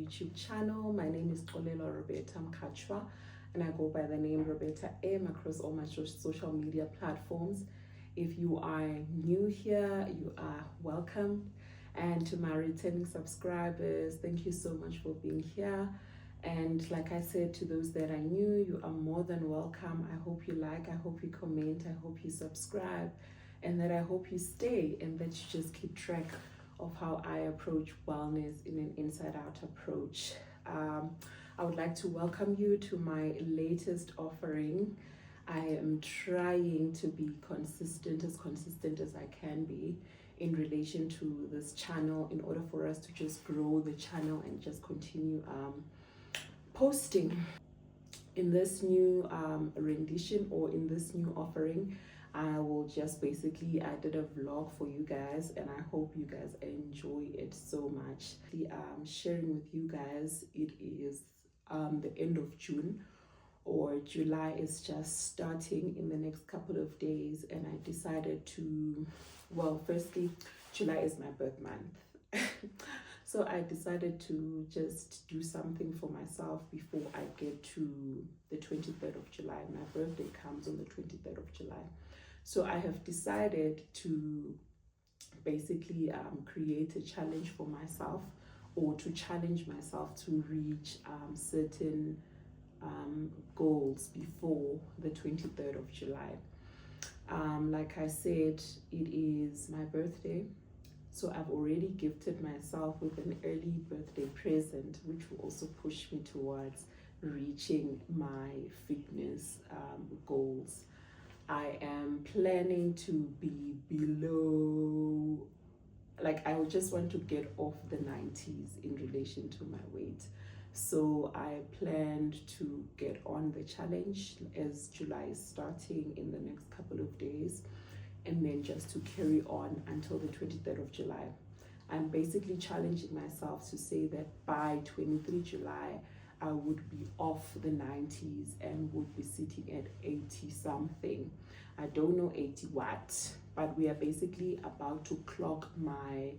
YouTube channel. My name is Xolelo Roberta Mkachwa, and I go by the name Roberta M across all my social media platforms. If you are new here, you are welcome. And to my returning subscribers, thank you so much for being here. And like I said, to those that are new, you are more than welcome. I hope you like, I hope you comment, I hope you subscribe, and that I hope you stay and that you just keep track of how I approach wellness in an inside-out approach. I would like to welcome you to my latest offering. I am trying to be consistent as I can be in relation to this channel in order for us to just grow the channel and just continue posting. In this new rendition, or in this new offering, I will just basically, I did a vlog for you guys and I hope you guys enjoy it so much. Sharing with you guys, it is the end of June, or July is just starting in the next couple of days, and I decided to, well, firstly, July is my birth month. So I decided to just do something for myself before I get to the 23rd of July. My birthday comes on the 23rd of July. So I have decided to basically create a challenge for myself, or to challenge myself to reach certain goals before the 23rd of July. Like I said, it is my birthday. So I've already gifted myself with an early birthday present, which will also push me towards reaching my fitness goals. I am planning to be below, like I just want to get off the 90s in relation to my weight. So I planned to get on the challenge as July is starting in the next couple of days, and then just to carry on until the 23rd of July. I'm basically challenging myself to say that by 23 July, I would be off the 90s and would be sitting at 80 something. I don't know 80 what, but we are basically about to clock my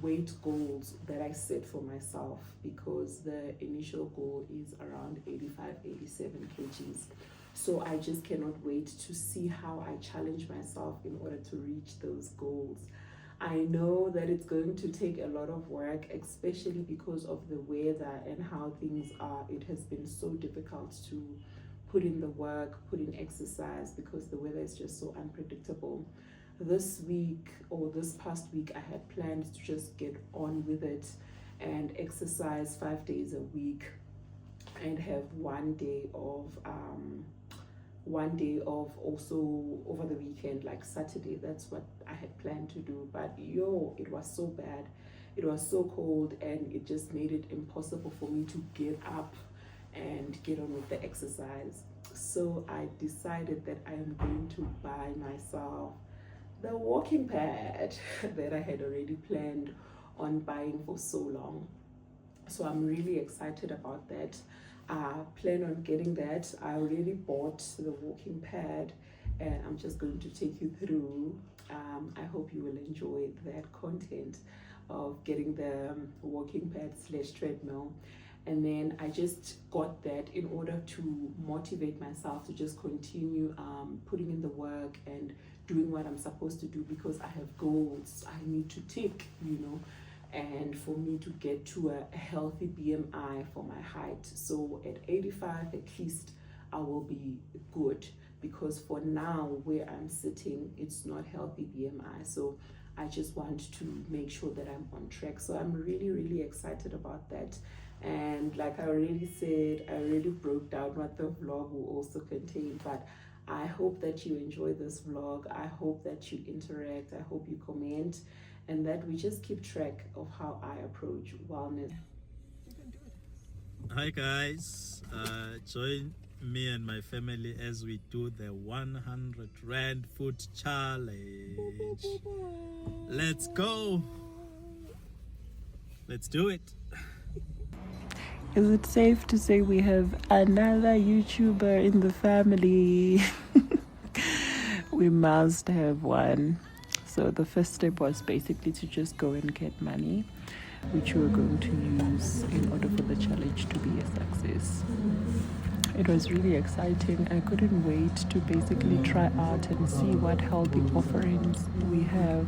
weight goals that I set for myself, because the initial goal is around 85-87 kgs. So I just cannot wait to see how I challenge myself in order to reach those goals. I know that it's going to take a lot of work, especially because of the weather and how things are. It has been so difficult to put in the work, put in exercise, because the weather is just so unpredictable. This week, or this past week, I had planned to just get on with it and exercise 5 days a week and have one day of also over the weekend, like Saturday. That's what I had planned to do, but it was so bad, it was so cold, and it just made it impossible for me to get up and get on with the exercise. So I decided that I am going to buy myself the walking pad that I had already planned on buying for so long. So I'm really excited about that. I plan on getting that. I already bought the walking pad, and I'm just going to take you through. I hope you will enjoy that content of getting the walking pad / treadmill. And then I just got that in order to motivate myself to just continue putting in the work and doing what I'm supposed to do, because I have goals I need to tick, and for me to get to a healthy BMI for my height. So at 85 at least I will be good, because for now where I'm sitting, it's not healthy BMI. So I just want to make sure that I'm on track. So I'm really excited about that. And like I already said, I already broke down what the vlog will also contain, but I hope that you enjoy this vlog. I hope that you interact. I hope you comment, and that we just keep track of how I approach wellness. Hi guys, join me and my family as we do the 100 Rand food challenge. Let's go. Let's do it. Is it safe to say we have another YouTuber in the family? We must have one. So the first step was basically to just go and get money. which you are going to use in order for the challenge to be a success. It was really exciting. I couldn't wait to basically try out and see what healthy offerings we have.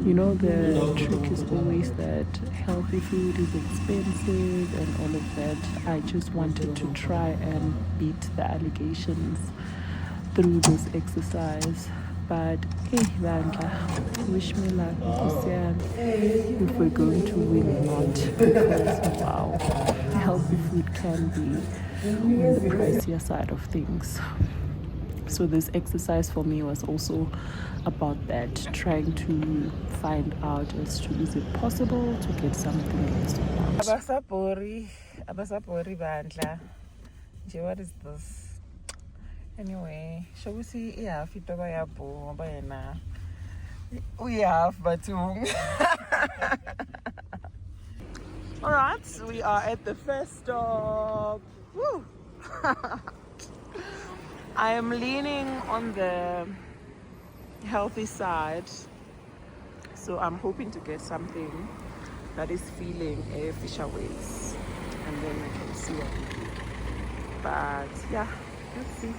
You know, the trick is always that healthy food is expensive and all of that. I just wanted to try and beat the allegations through this exercise. But hey, Vandla, wish me luck, if we're going to win or not. Because wow, healthy food can be on the pricier side of things. So this exercise for me was also about that, trying to find out as to is it possible to get something less or not. Abasapori Vandla. What is this? Anyway, shall we see? Yeah, fitoba ya bo bayena. We have batung. All right, we are at the first stop. Woo! I am leaning on the healthy side, so I'm hoping to get something that is feeling a fisherways, and then we can see what we do. But yeah, let's see.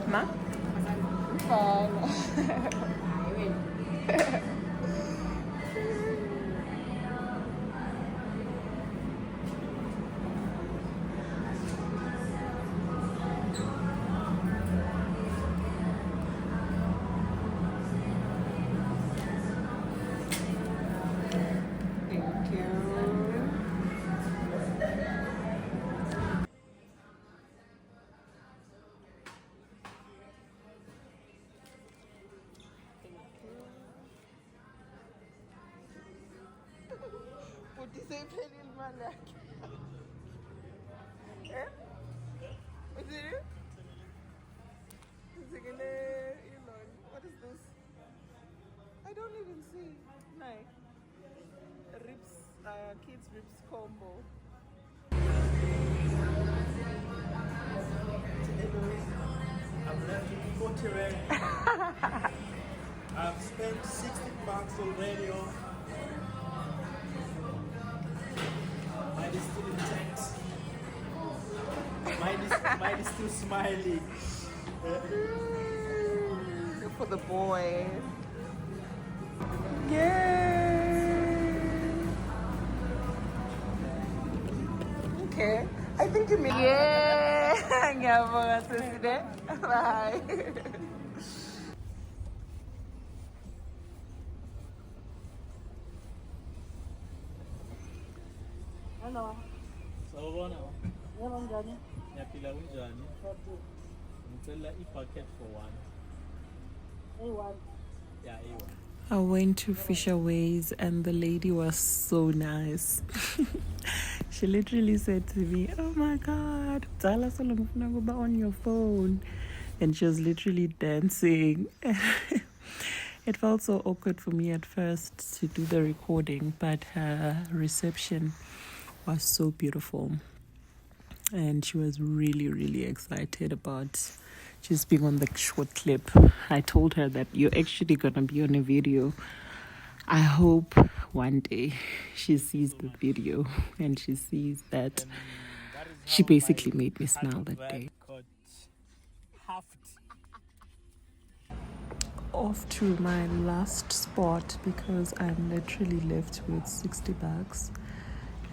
Ma? What is this? I don't even see. Like ribs, kids ribs combo. I've left 40 rand. I've spent 60 bucks already on. Mine is still intact. Mine is still smiling. Look for the boy. Yay! Okay. I think you mean. Yeah! Bye. Hello. Sawubona. Ngiyaphila kunjani? Ngicela i-bucket for one. A1. Yeah, A1. I went to Fisherways and the lady was so nice. She literally said to me, "Oh my God, on your phone." And she was literally dancing. It felt so awkward for me at first to do the recording, but her reception was so beautiful. And she was really, really excited about just being on the short clip. I told her that you're actually going to be on a video. I hope one day she sees the video and she sees that she basically made me smile that day. Off to my last spot because I'm literally left with 60 bucks.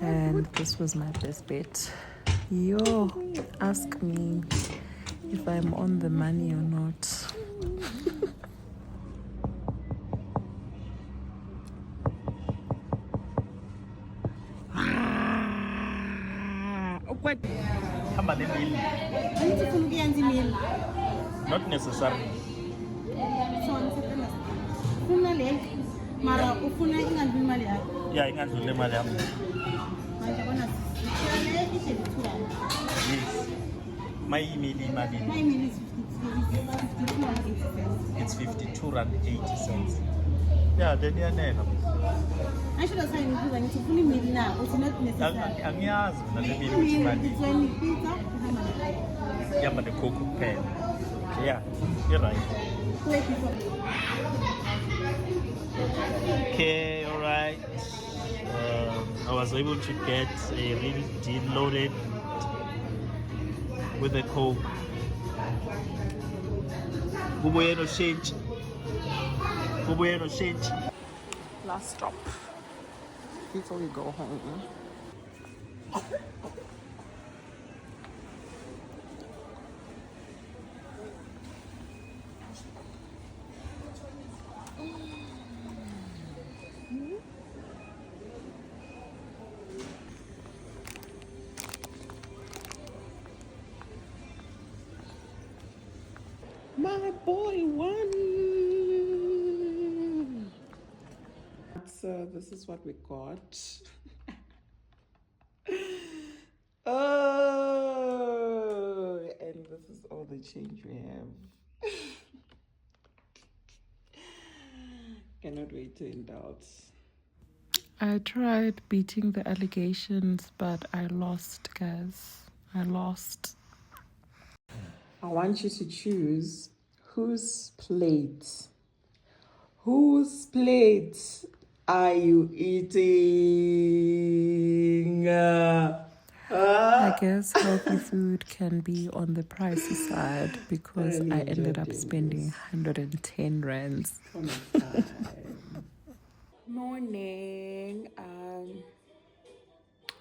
And this was my best bet. Yo, ask me if I'm on the money or not. What? Not necessarily. Yeah, ingandlule imali yami. Yes. My email imali. It's 52 rand 80 cents. Yeah, then yanela. I should have signed because I need to fully meet now. It's not necessary. Angiyazi mina le meal I ukuthi mean, imali. it's only pizza. How much? Yamba nekhokho kuphela. Yeah, you're right. Wait, pizza. Okay, all right. I was able to get a real deal loaded with a Coke. Bubuye no change. Bubuye no change. Last stop before we go home. My boy won. So this is what we got. Oh, and this is all the change we have. Cannot wait to indulge. I tried beating the allegations, but I lost, guys. I lost. I want you to choose whose plate are you eating? I guess healthy food can be on the pricey side because I ended up spending 110 rands. Morning.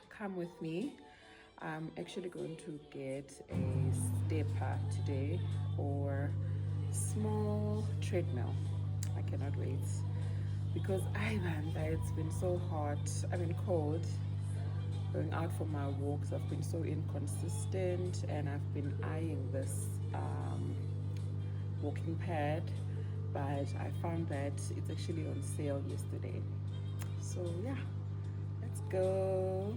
Come with me. I'm actually going to get a stepper today or small treadmill. I cannot wait because it's been so hot. Cold. Going out for my walks, I've been so inconsistent, and I've been eyeing this walking pad, but I found that it's actually on sale yesterday. So yeah, let's go.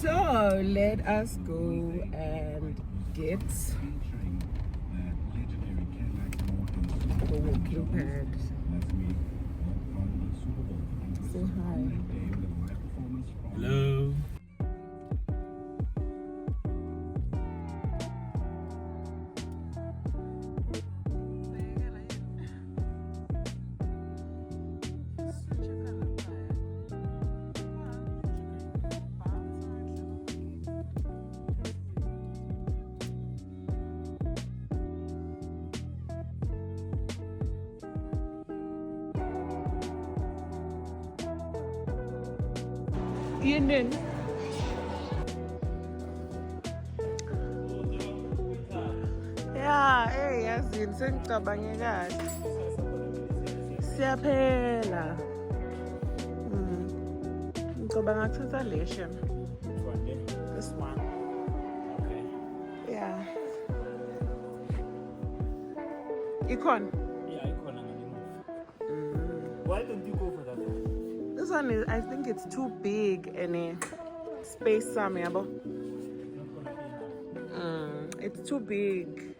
So let us go and get the walking pad. Say hi. Hello. Yinin. Yeah, hey, yazini sengicabange kahle. Siyaphela. Ngicabanga ukuthatha leshe. This one. Okay. Yeah. Icon. Yeah, I call Why don't you go for that one? This one is, I think it's too big and space some yabo. It's too big.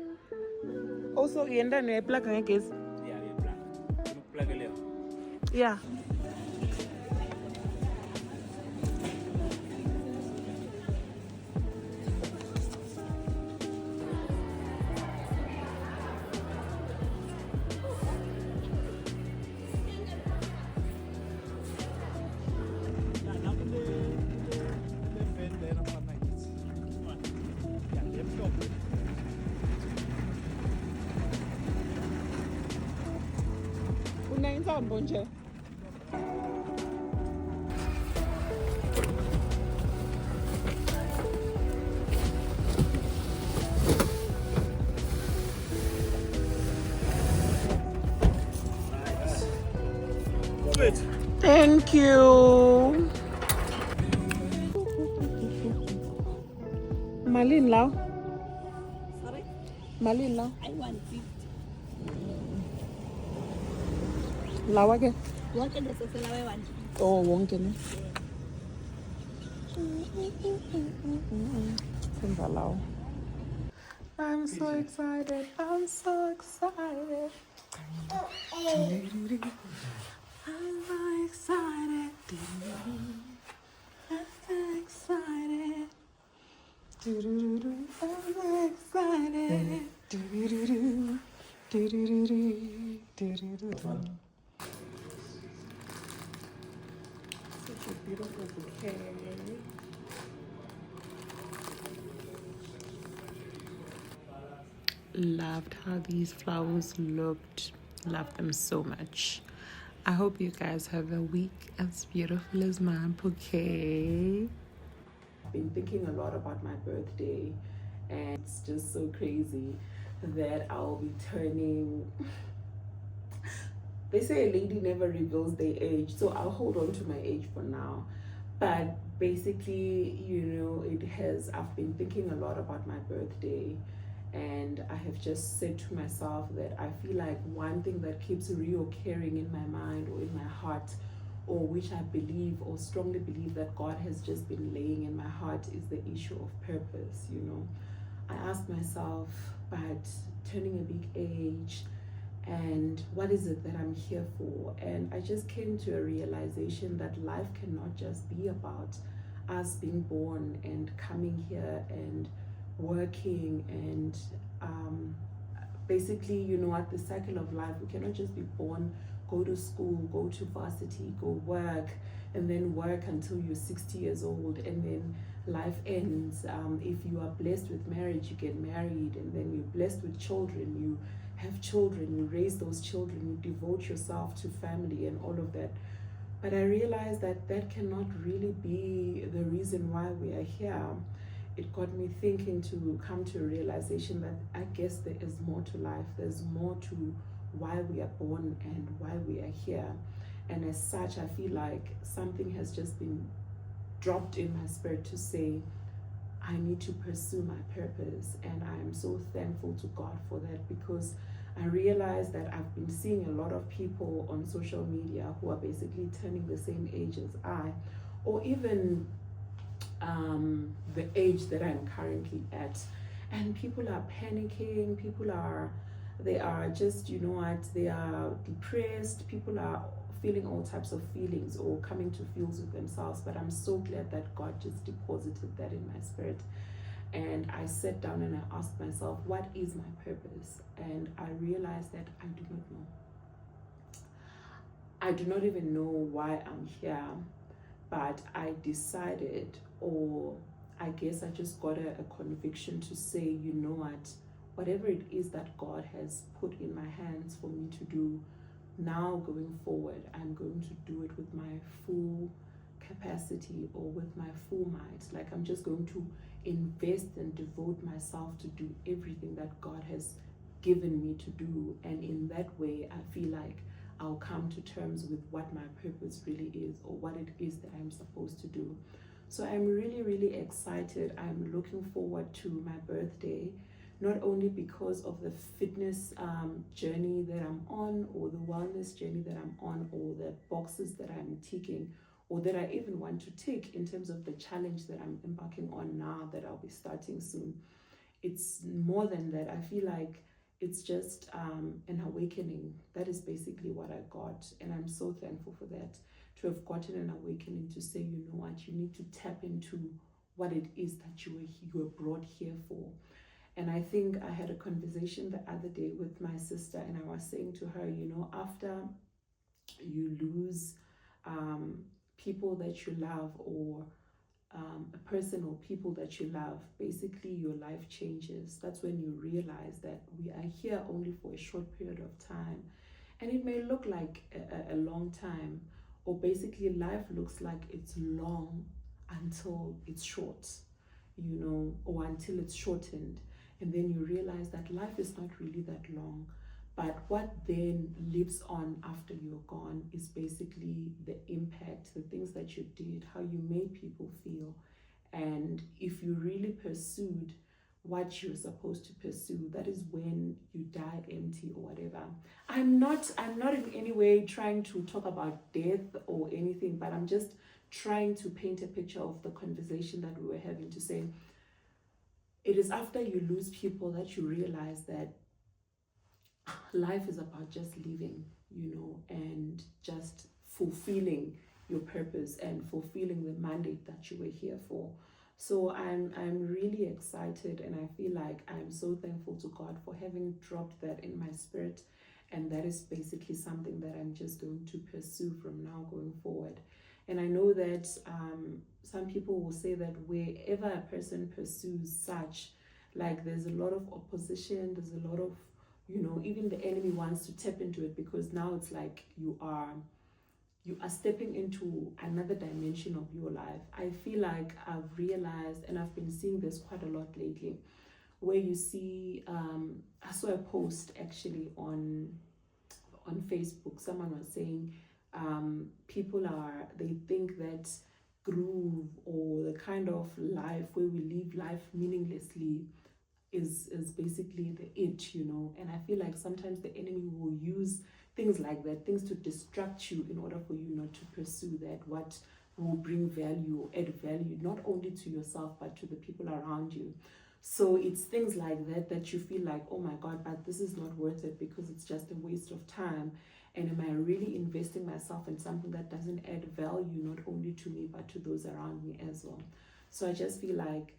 Also, yenda ne plug ngekes. Yeah, plug. Plug it. Yeah. Unainsambo nje. Thank you. Malin lao. Sorry? Malin lao. I want it. Lawa ke? Wonke ndeseselawe one. Oh, wonke ne? Senza lawa. I'm so excited. I'm so excited. I'm so excited. I'm so excited. I'm so excited. Such a beautiful bouquet. Loved how these flowers looked. Love them so much. I hope you guys have a week as beautiful as my bouquet. I've been thinking a lot about my birthday, and it's just so crazy that I'll be turning. They say a lady never reveals their age, so I'll hold on to my age for now. But basically, I've been thinking a lot about my birthday, and I have just said to myself that I feel like one thing that keeps reoccurring in my mind or in my heart, or which I believe or strongly believe that God has just been laying in my heart, is the issue of purpose. I ask myself, but turning a big age, and what is it that I'm here for? And I just came to a realization that life cannot just be about us being born and coming here and working and basically, the cycle of life. We cannot just be born, go to school, go to varsity, go work, and then work until you're 60 years old, and then life ends. If you are blessed with marriage, you get married, and then you're blessed with children, you have children, you raise those children, you devote yourself to family and all of that. But I realized that that cannot really be the reason why we are here. It got me thinking to come to a realization that I guess there is more to life. There's more to why we are born and why we are here. And as such, I feel like something has just been dropped in my spirit to say, I need to pursue my purpose. And I am so thankful to God for that, because I realize that I've been seeing a lot of people on social media who are basically turning the same age as I, or even the age that I'm currently at. And people are panicking, they are just, they are depressed, people are feeling all types of feelings or coming to feels with themselves. But I'm so glad that God just deposited that in my spirit. And I sat down and I asked myself, what is my purpose? And I realized that I do not know. I do not even know why I'm here, but I decided, or I guess I just got a conviction to say, you know what, whatever it is that God has put in my hands for me to do, now going forward, I'm going to do it with my full capacity or with my full might. Like, I'm just going to invest and devote myself to do everything that God has given me to do. And in that way, I feel like I'll come to terms with what my purpose really is, or what it is that I'm supposed to do. So I'm really, really excited. I'm looking forward to my birthday, not only because of the fitness journey that I'm on, or the wellness journey that I'm on, or the boxes that I'm ticking, or that I even want to tick in terms of the challenge that I'm embarking on now that I'll be starting soon. It's more than that. I feel like it's just an awakening. That is basically what I got. And I'm so thankful for that, to have gotten an awakening to say, you know what, you need to tap into what it is that you were brought here for. And I think I had a conversation the other day with my sister, and I was saying to her, after you lose people that you love, or a person or people that you love, basically your life changes. That's when you realize that we are here only for a short period of time. And it may look like a long time, or basically life looks like it's long until it's short, or until it's shortened. And then you realize that life is not really that long. But what then lives on after you're gone is basically the impact, the things that you did, how you made people feel. And if you really pursued what you're supposed to pursue, that is when you die empty or whatever. I'm not in any way trying to talk about death or anything, but I'm just trying to paint a picture of the conversation that we were having, to say it is after you lose people that you realize that life is about just living, and just fulfilling your purpose and fulfilling the mandate that you were here for. So I'm really excited, and I feel like I'm so thankful to God for having dropped that in my spirit, and that is basically something that I'm just going to pursue from now going forward. And I know that some people will say that wherever a person pursues such, like there's a lot of opposition, there's a lot of, even the enemy wants to tap into it, because now it's like you are stepping into another dimension of your life. I feel like I've realized, and I've been seeing this quite a lot lately, where you see, I saw a post actually on Facebook. Someone was saying, they think that groove, or the kind of life where we live life meaninglessly, is basically the it, and I feel like sometimes the enemy will use things like that, things to distract you in order for you not to pursue that, what will bring value, add value, not only to yourself but to the people around you. So it's things like that you feel like, oh my God, but this is not worth it, because it's just a waste of time. And am I really investing myself in something that doesn't add value, not only to me but to those around me as well? So I just feel like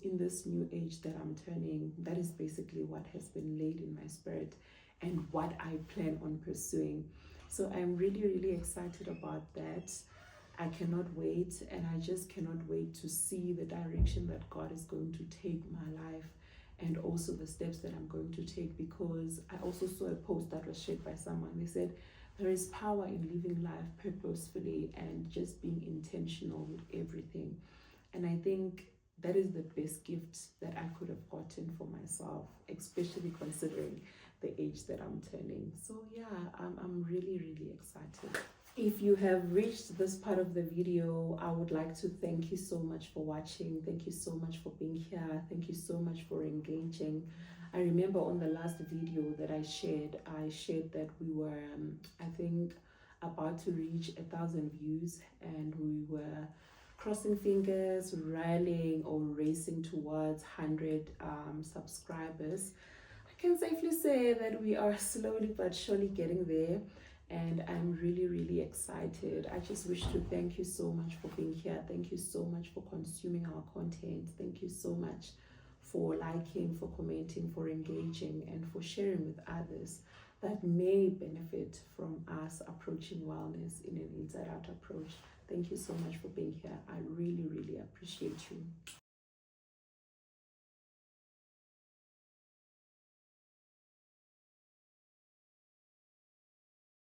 in this new age that I'm turning, that is basically what has been laid in my spirit and what I plan on pursuing. So I'm really, really excited about that. I cannot wait, and I just cannot wait to see the direction that God is going to take my life, and also the steps that I'm going to take, because I also saw a post that was shared by someone. They said, there is power in living life purposefully and just being intentional with everything. And I think that is the best gift that I could have gotten for myself, especially considering the age that I'm turning. So yeah, I'm really, really excited. If you have reached this part of the video, I would like to thank you so much for watching. Thank you so much for being here. Thank you so much for engaging. I remember on the last video that I shared that we were, I think, about to reach 1,000 views, and we were crossing fingers, rallying or racing towards 100 subscribers. I can safely say that we are slowly but surely getting there, and I'm really, really excited. I just wish to thank you so much for being here. Thank you so much for consuming our content. Thank you so much for liking, for commenting, for engaging, and for sharing with others that may benefit from us approaching wellness in an inside-out approach. Thank you so much for being here. I really, really appreciate you.